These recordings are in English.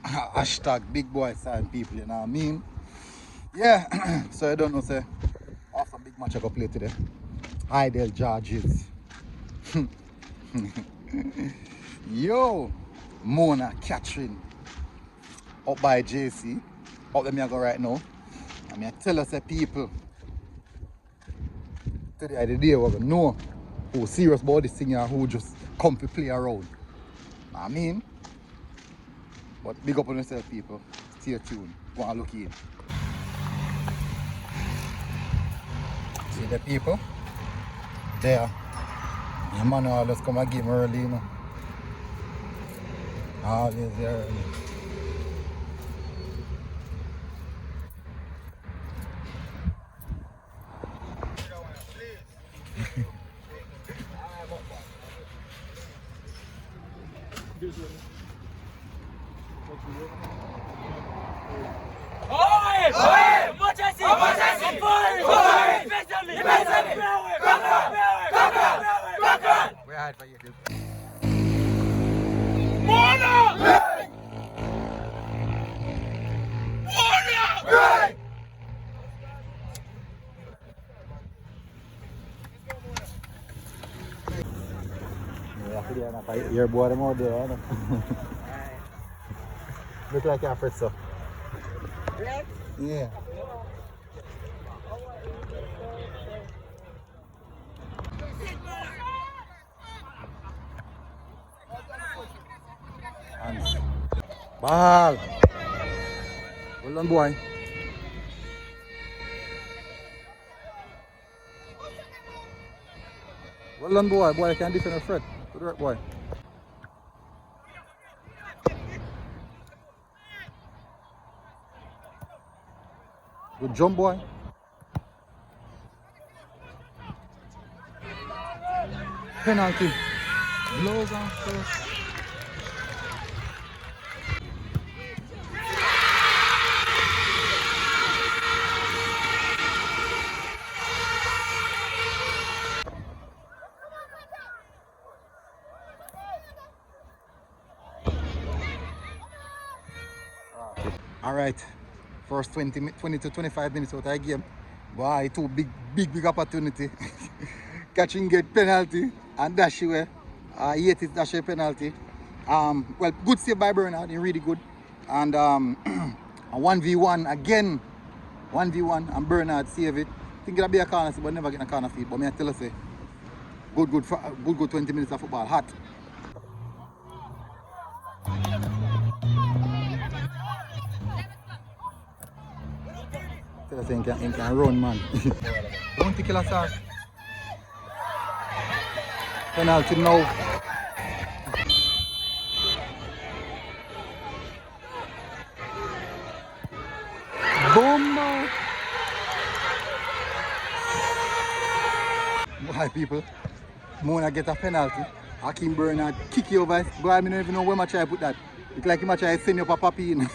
Hashtag big boy sign people, you know what I mean? Yeah, so I don't know, say, after big match I go play today. Ideal Georges. Yo, Mona, Catherine, up by JC. Up there me I go right now. And me I tell us people, today is the day we're gonna know who's serious about this thing and who just come to play around. I mean, but big up on yourself people. Stay tuned. Go and look in. See the people? There. The man always come and give me early, you know. Always there early. We hide for you. Your boy them out there, you know. Look like you're afraid so. Yeah. Hands. Ball. Well done, boy. Well done, boy. Boy, you can defend a threat. Good work, boy. Good jump, boy. Penalty. Blows on first. All right, first 20 to 25 minutes out of the game. Boy, two big opportunity. Catching get penalty and dash away. Yet it's dash away penalty. Well, good save by Bernard, really good. And a 1v1 again. 1v1 and Bernard save it. Think it'll be a corner, but never get a corner feed. But me I tell you, say, good 20 minutes of football, hot. Tell us he can run, man. Don't take a start. Penalty now. Boom! Why people? Mona get a penalty. Hakim Bernard kick you over. Boy, I don't even know where I try to put that. It's like I try to send you up a puppy in.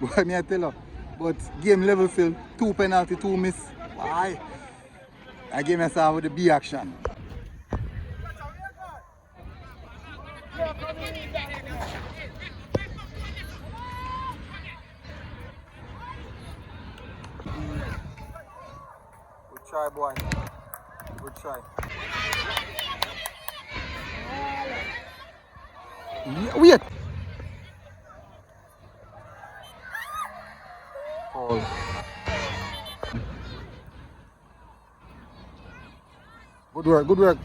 Boy, me I tell you. But game level still. 2 penalty, 2 miss. Why? I gave myself with the B action. Good try, boy. Good try. Yeah, wait. Foul. Good work, good work.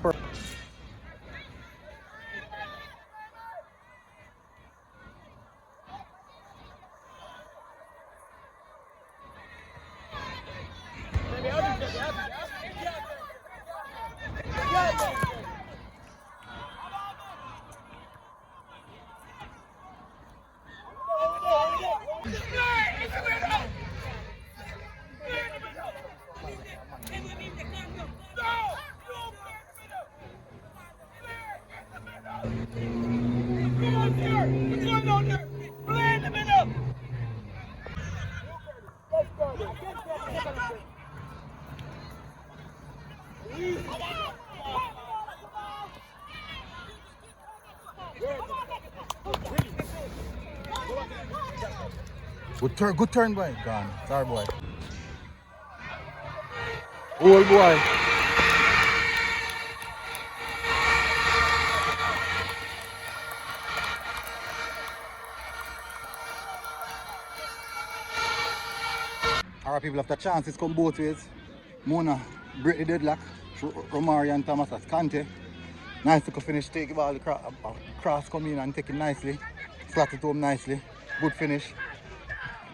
Good turn, boy. Gone. Sorry, boy. Old boy. Alright, people, after chances come both ways. Mona break the deadlock. Romari and Thomas as Kante. Nice to finish, take the ball, cross come in and take it nicely. Slot it home nicely. Good finish.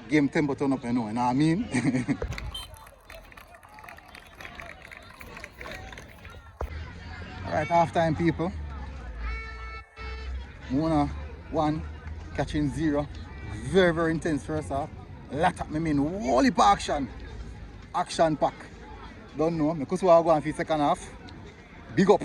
Game tempo turn up, you know what I mean? Alright, half time, people. Mona 1, catching 0. Very, very intense first half. Lot up, I mean, whole heap of action. Action pack. Don't know, because we are going for the second half. Big up.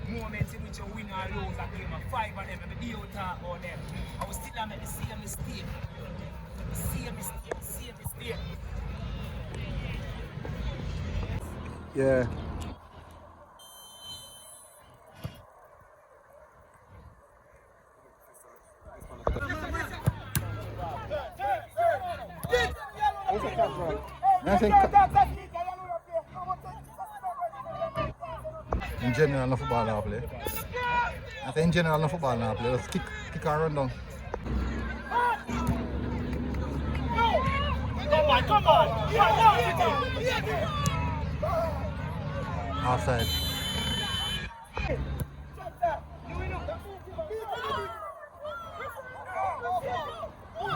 Moments in which you win or lose a game of 5 of them, and the talk about them. I was still make the same mistake. Same mistake. Yeah. In general, no football now play. I think in general, no football now play. Let's kick and run down. Come on! Offside.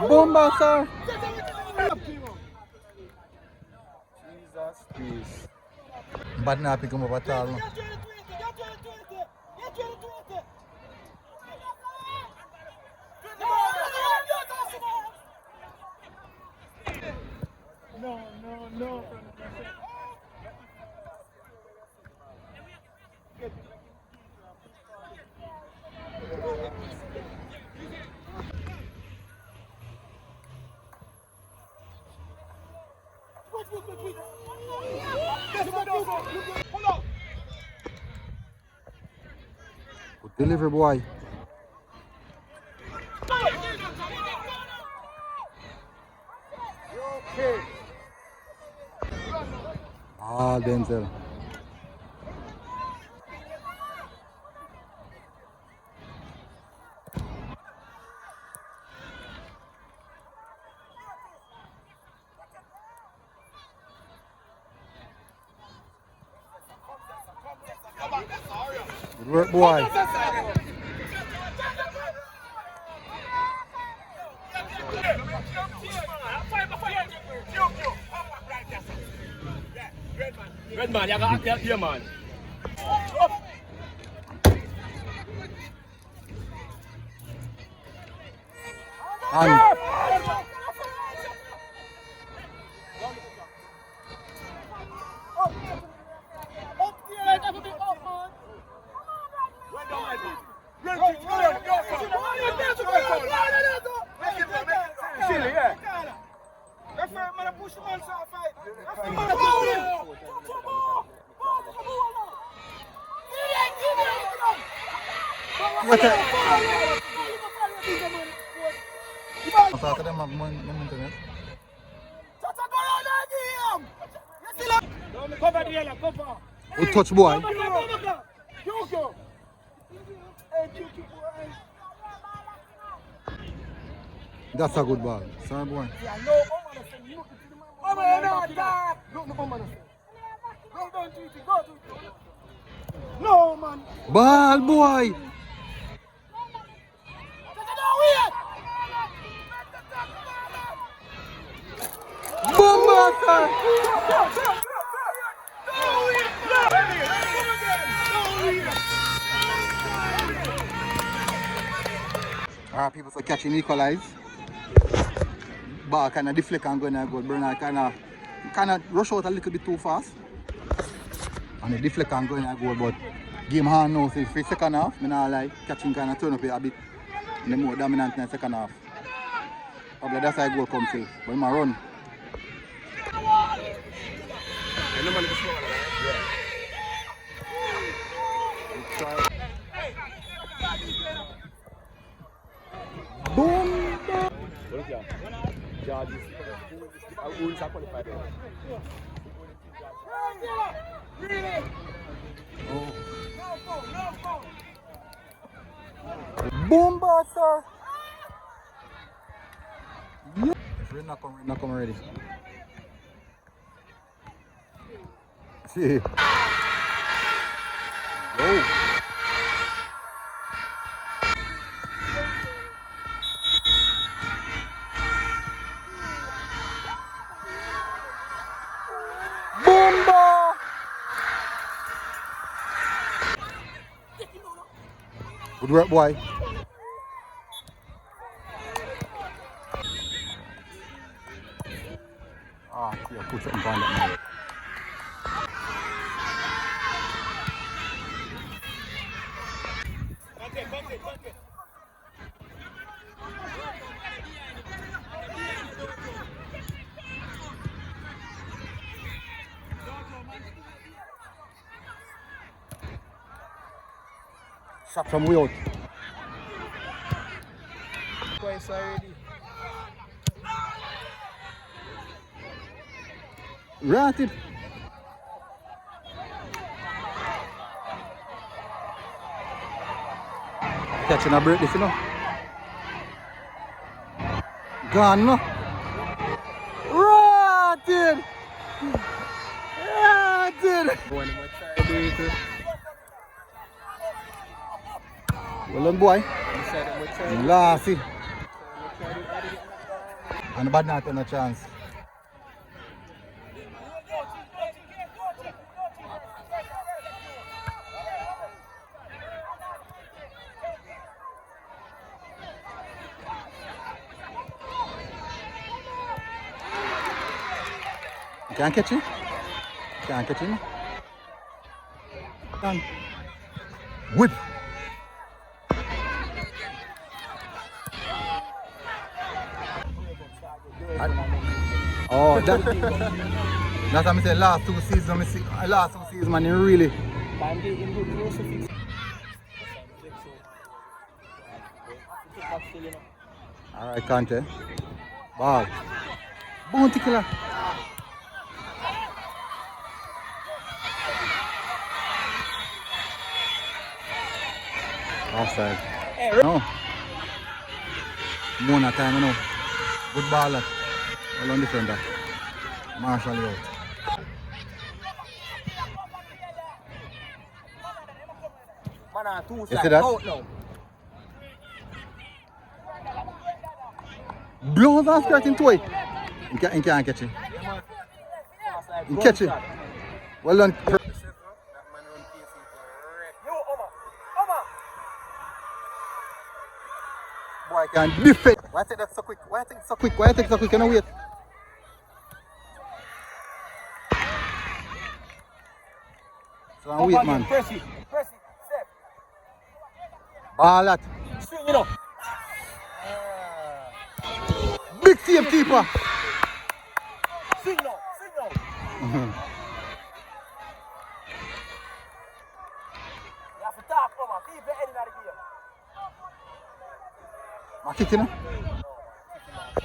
Bomba, sir! Jesus, please. Bad na pick him up at all. No. Good delivery, boy. Ah, Denzel. Good work, boy. Red man, you got to here, man. What's that? Masaka na mag-internet. Good touch, boy. That's a good ball. Sorry, boy. No, man. Ball, boy. Bomba, sir. Our people are catching equalize. Ball kind of deflect and go in a goal. Bernard kind of rush out a little bit too fast. And the deflect and go in a goal. But game hard now. So for second half, I not like catching kind of turn up a bit in the more dominant in the second half. Probably that's how goal comes in. But he might run. Boom! Boom, buster! Yeah. We're not coming already. See. Whoa. Bomba! Good work, boy. Yeah, put something on that man. Shot from way out. Twice already. Ratted. Catching a break this, you know. Gone, no? Ratted! Ratted! Well done, boy. Lassie. And bad not on a chance. Can't catch him. Can't catch him. Done. Whip. Oh, that's what I said. Last two seasons, man, he really. All right, Kante. Ball. Bounty killer. Offside. No. Mona time, you know. Good ball. Well on defender. Marshall out. You see that? Blows and skirting to it. He can't catch it. He catch it. Well done. Boy, can defend. Why take that so quick? Why take it so quick? Why take it so quick? Can I wait? So I wait, man. Press it, step. Ball that. Swing it up. Big save keeper. Swing now. You have to talk, Omar. Keep the head in the game. I'm kicking him.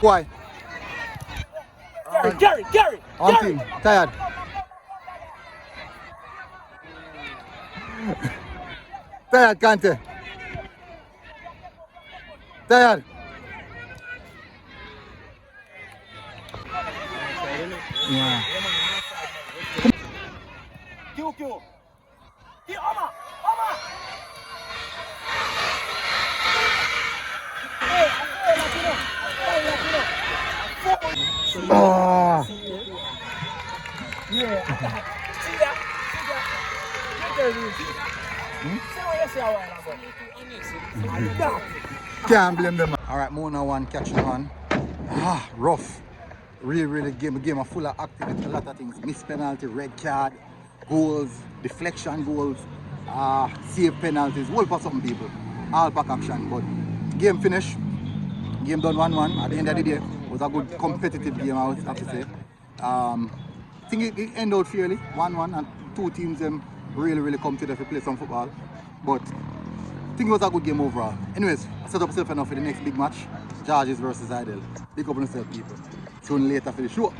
Why? Gary. On team. Tired. Tired, Kante. Tired. Yeah. QQ. Omar. Oh. Yeah. See that? Say what you say a while ago. That. Can't blame them. Alright, Mona one, catching one. Rough. Really game are full of activity, a lot of things. Miss penalty, red card, goals, deflection goals, save penalties, whole for some people. All pack action. But game finished. Game done 1-1. At the end of the day, it was a good competitive game, I would have to say. I think it ended out fairly, 1-1, and two teams really come together to play some football. But I think it was a good game overall. Anyways, I set up myself enough for the next big match. Georges versus Idle. Big up on yourself, people. Tune later for the show.